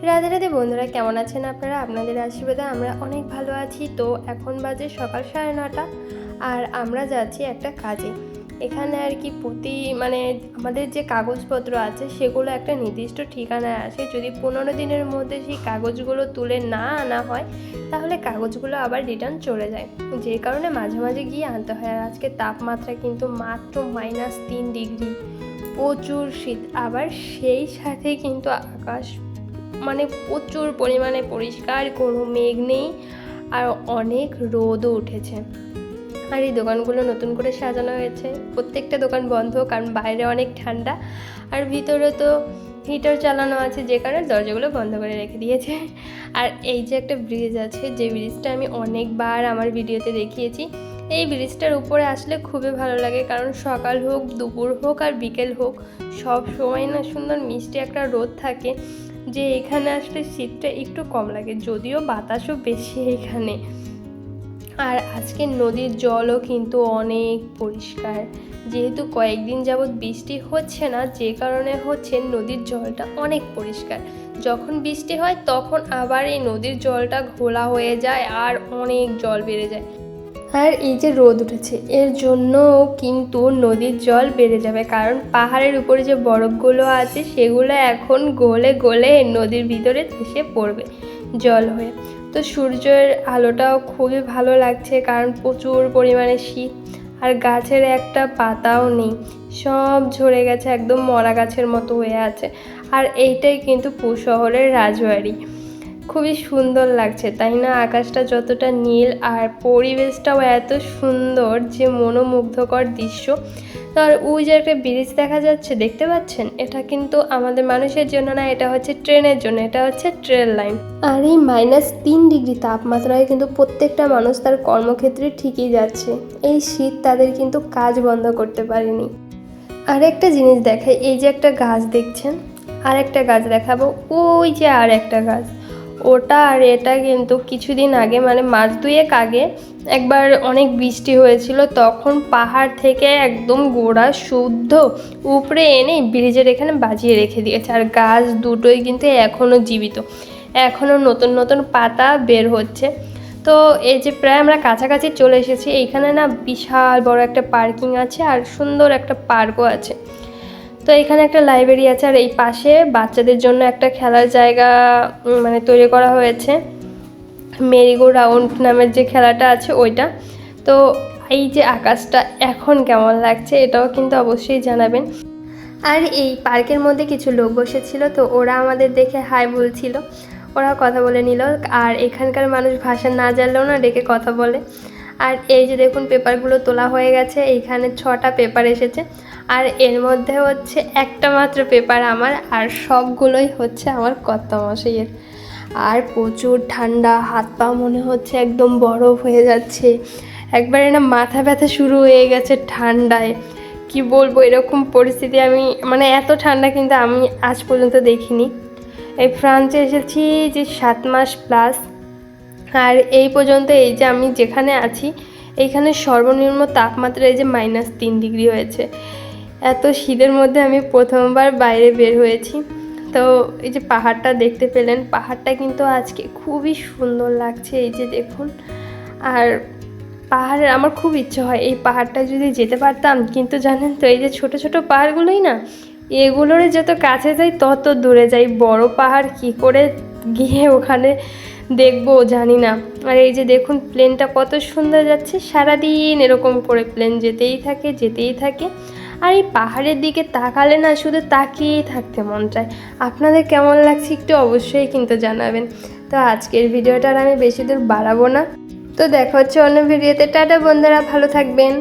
রাধে রাধে বন্ধুরা, কেমন আছেন আপনারা? আপনাদের আশীর্বাদে আমরা অনেক ভালো আছি। তো এখন বাজে সকাল 9:30 আর আমরা যাচ্ছি একটা কাজে। এখানে আর কি আমাদের যে কাগজপত্র আছে সেগুলো একটা নির্দিষ্ট ঠিকানায় আসে। যদি 15 দিনের মধ্যে সেই কাগজগুলো তুলে না আনা হয় তাহলে কাগজগুলো আবার রিটার্ন চলে যায়, যে কারণে মাঝে মাঝে গিয়ে আনতে হয়। আর আজকে তাপমাত্রা কিন্তু মাত্র -3 ডিগ্রি, প্রচুর শীত। আবার সেই সাথে কিন্তু আকাশ প্রচুর পরিমাণে পরিষ্কার, কোনো মেঘ নেই আর অনেক রোদও উঠেছে। আর এই দোকানগুলো নতুন করে সাজানো হয়েছে, প্রত্যেকটা দোকান বন্ধ কারণ বাইরে অনেক ঠান্ডা আর ভিতরে তো হিটার চালানো আছে, যে কারণে দরজাগুলো বন্ধ করে রেখে দিয়েছে। আর এই যে একটা ব্রিজ আছে, যে ব্রিজটা আমি অনেকবার আমার ভিডিওতে দেখিয়েছি। এই ব্রিজটার উপরে আসলে খুবই ভালো লাগে, কারণ সকাল হোক, দুপুর হোক আর বিকেল হোক, সব সময় না সুন্দর মিষ্টি একটা রোদ থাকে, যে এখানে আসলে শীতটা একটু কম লাগে, যদিও বাতাসও বেশি এখানে। আর আজকে নদীর জলও কিন্তু অনেক পরিষ্কার, যেহেতু কয়েকদিন যাবৎ বৃষ্টি হচ্ছে না, যে কারণে হচ্ছে নদীর জলটা অনেক পরিষ্কার। যখন বৃষ্টি হয় তখন আবার এই নদীর জলটা ঘোলা হয়ে যায় আর অনেক জল বেড়ে যায়। আর এই যে রোদ উঠেছে এর জন্য কিন্তু নদীর জল বেড়ে যাবে, কারণ পাহাড়ের উপরে যে বরফগুলো আছে সেগুলো এখন গলে গলে নদীর ভিতরে এসে পড়বে জল হয়ে। তো সূর্যের আলোটাও খুবই ভালো লাগছে, কারণ প্রচুর পরিমাণে শীত। আর গাছের একটা পাতাও নেই, সব ঝরে গেছে, একদম মরা গাছের মতো হয়ে আছে। আর এইটাই কিন্তু পুর শহরের রাজবাড়ি। খুবই সুন্দর লাগছে তাই না? আকাশটা যতটা নীল আর পরিবেশটাও এত সুন্দর যে মনোমুগ্ধকর দৃশ্য। আর ওই যে একটা ব্রিজ দেখা যাচ্ছে, দেখতে পাচ্ছেন? এটা কিন্তু আমাদের মানুষের জন্য না, এটা হচ্ছে ট্রেনের জন্য, এটা হচ্ছে ট্রেন লাইন। আর এই -3 ডিগ্রি তাপমাত্রায় কিন্তু প্রত্যেকটা মানুষ তার কর্মক্ষেত্রে ঠিকই যাচ্ছে। এই শীত তাদের কিন্তু কাজ বন্ধ করতে পারেনি। আর একটা জিনিস দেখাই, এই যে একটা গাছ দেখছেন, আর একটা গাছ দেখাবো, ওই যে আর একটা গাছ, ওটা আর এটা কিন্তু কিছুদিন আগে মাস দুয়েক আগে একবার অনেক বৃষ্টি হয়েছিল, তখন পাহাড় থেকে একদম গোড়া শুদ্ধ উপরে এনে ব্রিজের এখানে বাজিয়ে রেখে দিয়েছে। আর গাছ দুটোই কিন্তু এখনও জীবিত, এখনও নতুন নতুন পাতা বের হচ্ছে। তো এই যে প্রায় আমরা কাছাকাছি চলে এসেছি। এইখানে না বিশাল বড় একটা পার্কিং আছে আর সুন্দর একটা পার্কও আছে। তো এখানে একটা লাইব্রেরি আছে, আর এই পাশে বাচ্চাদের জন্য একটা খেলার জায়গা তৈরি করা হয়েছে, মেরিগো রাউন্ড নামের যে খেলাটা আছে ওইটা। তো এই যে আকাশটা এখন কেমন লাগছে এটাও কিন্তু অবশ্যই জানাবেন। আর এই পার্কের মধ্যে কিছু লোক বসেছিল, তো ওরা আমাদের দেখে হাই বলছিল, ওরা কথা বলে নিল। আর এখানকার মানুষ ভাষা না জানলেও না ডেকে কথা বলে। আর এই যে দেখুন পেপারগুলো তোলা হয়ে গেছে, এইখানে 6টা পেপার এসেছে, আর এর মধ্যে হচ্ছে একটা মাত্র পেপার আমার, আর সবগুলোই হচ্ছে আমার কর্তামশাইয়ের। আর প্রচুর ঠান্ডা, হাত পা মনে হচ্ছে একদম বরফ হয়ে যাচ্ছে, একবারে না মাথা ব্যথা শুরু হয়ে গেছে ঠান্ডায়। কি বলবো, এরকম পরিস্থিতি আমি এত ঠান্ডা কিন্তু আমি আজ পর্যন্ত দেখিনি। এই ফ্রান্সে এসেছি যে 7 মাস প্লাস, আর এই পর্যন্ত এই যে আমি যেখানে আছি এইখানে সর্বনিম্ন তাপমাত্রা এই যে -3 ডিগ্রি হয়েছে। এত শীতের মধ্যে আমি প্রথমবার বাইরে বের হয়েছি। তো এই যে পাহাড়টা দেখতে পেলেন, পাহাড়টা কিন্তু আজকে খুবই সুন্দর লাগছে, এই যে দেখুন। আর পাহাড়ের আমার খুব ইচ্ছে হয় এই পাহাড়টা যদি যেতে পারতাম, কিন্তু জানেন তো এই যে ছোট ছোট পাহাড়গুলোই না, এগুলোর যত কাছে যাই তত দূরে যাই, বড় পাহাড় কি করে গিয়ে ওখানে দেখবো জানি না। আর এই যে দেখুন প্লেনটা কত সুন্দর যাচ্ছে, সারাদিন এরকম করে প্লেন যেতেই থাকে যেতেই থাকে। আর এই পাহাড়ের দিকে তাকালে না শুধু তাকিয়েই থাকতে মন চায়। আপনাদের কেমন লাগছে একটু অবশ্যই কিন্তু জানাবেন। তো আজকের ভিডিওটা আর আমি বেশি দূর বাড়াবো না, তো দেখা হচ্ছে অন্য ভিডিওতে। টাটা বন্ধুরা, ভালো থাকবেন।